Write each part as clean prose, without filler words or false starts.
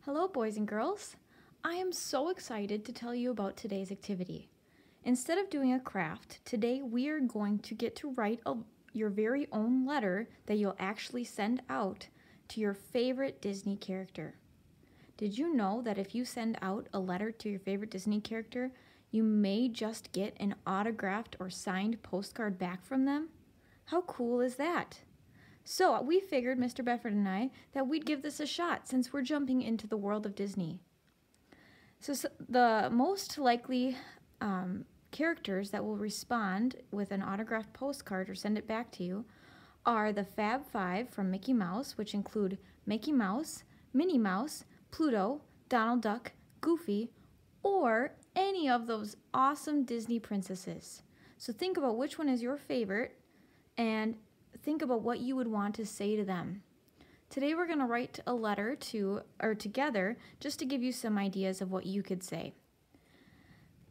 Hello, boys and girls. I am so excited to tell you about today's activity. Instead of doing a craft, today we are going to get to write your very own letter that you'll actually send out to your favorite Disney character. Did you know that if you send out a letter to your favorite Disney character, you may just get an autographed or signed postcard back from them? How cool is that? So we figured, Mr. Befford and I, that we'd give this a shot since we're jumping into the world of Disney. So the most likely characters that will respond with an autographed postcard or send it back to you are the Fab Five from Mickey Mouse, which include Mickey Mouse, Minnie Mouse, Pluto, Donald Duck, Goofy, or any of those awesome Disney princesses. So think about which one is your favorite and think about what you would want to say to them. Today we're going to write a letter together just to give you some ideas of what you could say.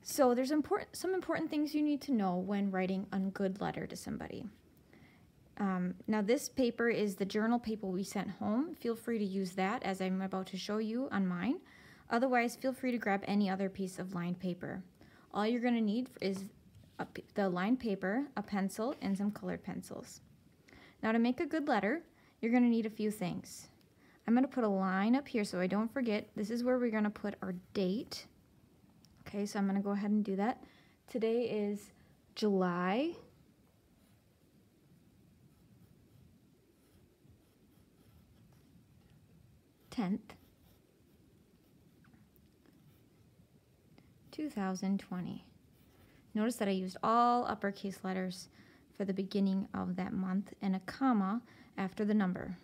So there's some important things you need to know when writing a good letter to somebody. Now this paper is the journal paper we sent home. Feel free to use that as I'm about to show you on mine. Otherwise, feel free to grab any other piece of lined paper. All you're going to need is the lined paper, a pencil, and some colored pencils. Now to make a good letter, you're going to need a few things. I'm going to put a line up here so I don't forget. This is where we're going to put our date. Okay, so I'm going to go ahead and do that. Today is July 10th, 2020. Notice that I used all uppercase letters for the beginning of that month and a comma after the number.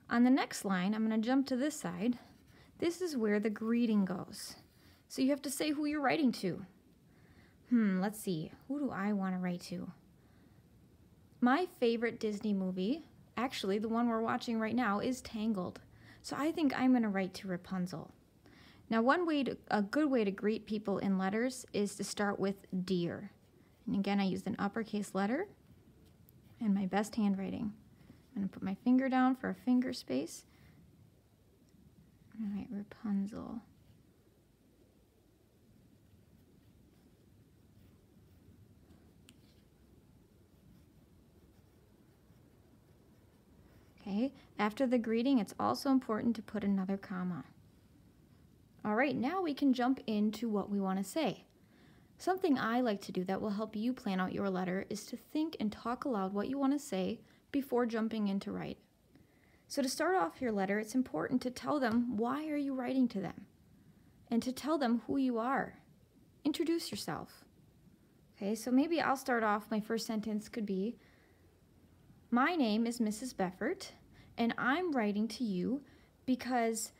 On the next line, I'm going to jump to this side. This is where the greeting goes. So you have to say who you're writing to. Let's see. Who do I want to write to? My favorite Disney movie, actually the one we're watching right now, is Tangled. So I think I'm going to write to Rapunzel. Now a good way to greet people in letters is to start with dear. And again, I used an uppercase letter and my best handwriting. I'm going to put my finger down for a finger space. I'm going to write Rapunzel. Okay, after the greeting, it's also important to put another comma. All right, now we can jump into what we want to say. Something I like to do that will help you plan out your letter is to think and talk aloud what you want to say before jumping in to write. So to start off your letter, it's important to tell them why are you writing to them and to tell them who you are. Introduce yourself. Okay, so maybe I'll start off, my first sentence could be, my name is Mrs. Befford, and I'm writing to you because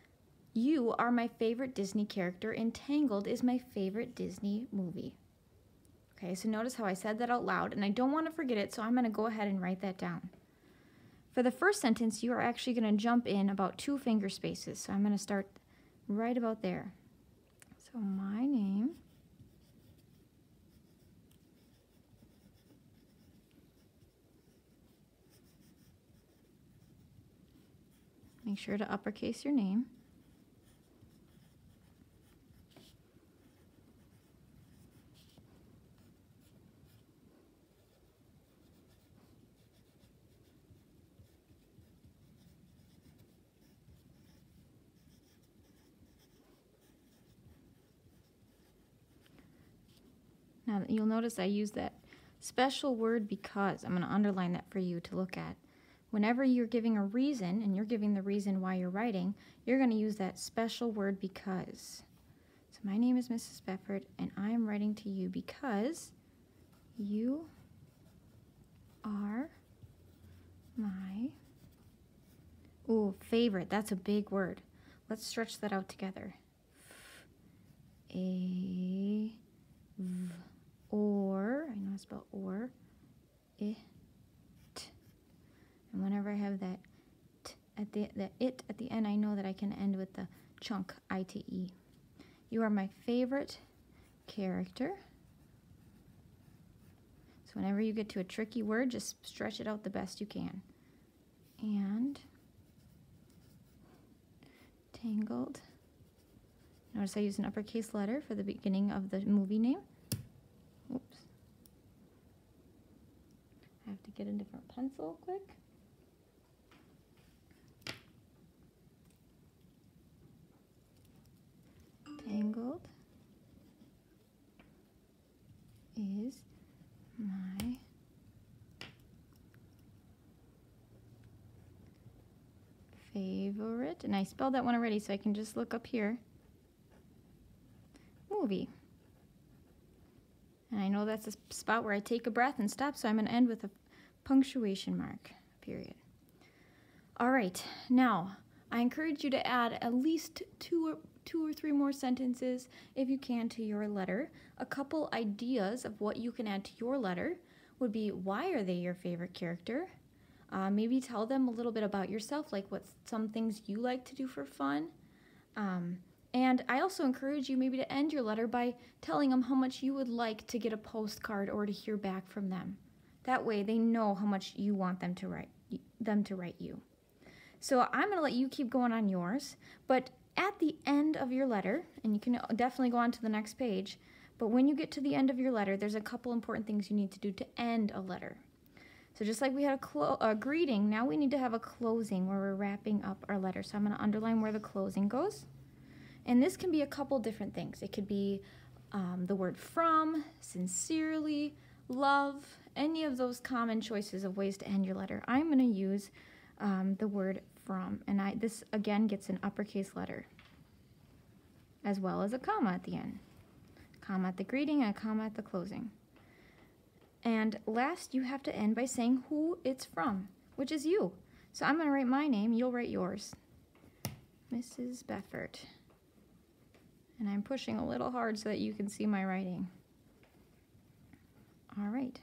you are my favorite Disney character and Tangled is my favorite Disney movie. Okay, so notice how I said that out loud and I don't want to forget it, so I'm going to go ahead and write that down. For the first sentence, you are actually going to jump in about 2 finger spaces. So I'm going to start right about there. So my name make sure to uppercase your name. Now you'll notice I use that special word because. I'm going to underline that for you to look at. Whenever you're giving a reason, and you're giving the reason why you're writing, you're going to use that special word because. So my name is Mrs. Befford, and I am writing to you because you are my favorite. That's a big word. Let's stretch that out together. Or, I know it's spelled or, it. And whenever I have that t at the end, I know that I can end with the chunk, I-T-E. You are my favorite character. So whenever you get to a tricky word, just stretch it out the best you can. And Tangled. Notice I used an uppercase letter for the beginning of the movie name. Oops. I have to get a different pencil quick. Tangled is my favorite, and I spelled that one already, so I can just look up here. Movie. And I know that's a spot where I take a breath and stop, so I'm going to end with a punctuation mark, period. All right, now I encourage you to add at least two or three more sentences, if you can, to your letter. A couple ideas of what you can add to your letter would be, why are they your favorite character? Maybe tell them a little bit about yourself, like what some things you like to do for fun. And I also encourage you maybe to end your letter by telling them how much you would like to get a postcard or to hear back from them. That way they know how much you want them to write you. So I'm going to let you keep going on yours, but at the end of your letter, and you can definitely go on to the next page, but when you get to the end of your letter, there's a couple important things you need to do to end a letter. So just like we had a greeting, now we need to have a closing where we're wrapping up our letter. So I'm going to underline where the closing goes. And this can be a couple different things. It could be the word from, sincerely, love, any of those common choices of ways to end your letter. I'm going to use the word from, and this again gets an uppercase letter, as well as a comma at the end. Comma at the greeting and a comma at the closing. And last, you have to end by saying who it's from, which is you. So I'm going to write my name, you'll write yours. Mrs. Beffert. And I'm pushing a little hard so that you can see my writing. All right.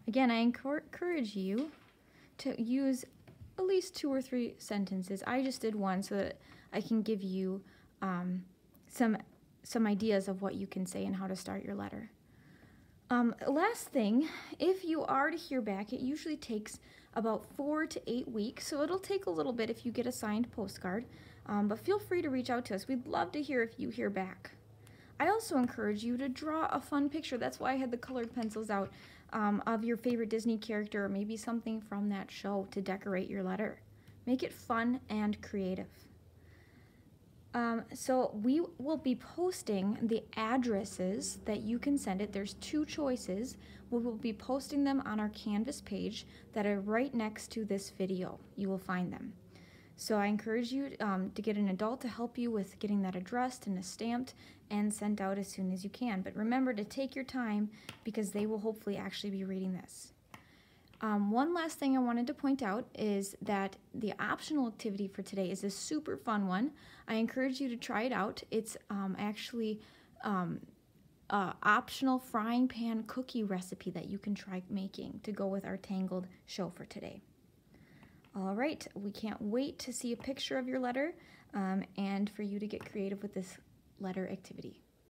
Again, I encourage you to use at least 2 or 3 sentences. I just did one so that I can give you some ideas of what you can say and how to start your letter. Last thing, if you are to hear back, it usually takes about 4 to 8 weeks, so it'll take a little bit if you get a signed postcard, but feel free to reach out to us. We'd love to hear if you hear back. I also encourage you to draw a fun picture. That's why I had the colored pencils out, of your favorite Disney character or maybe something from that show to decorate your letter. Make it fun and creative. So we will be posting the addresses that you can send it. There's 2 choices. We will be posting them on our Canvas page that are right next to this video. You will find them. So I encourage you to get an adult to help you with getting that addressed and stamped and sent out as soon as you can. But remember to take your time because they will hopefully actually be reading this. One last thing I wanted to point out is that the optional activity for today is a super fun one. I encourage you to try it out. It's actually an optional frying pan cookie recipe that you can try making to go with our Tangled show for today. All right, we can't wait to see a picture of your letter and for you to get creative with this letter activity.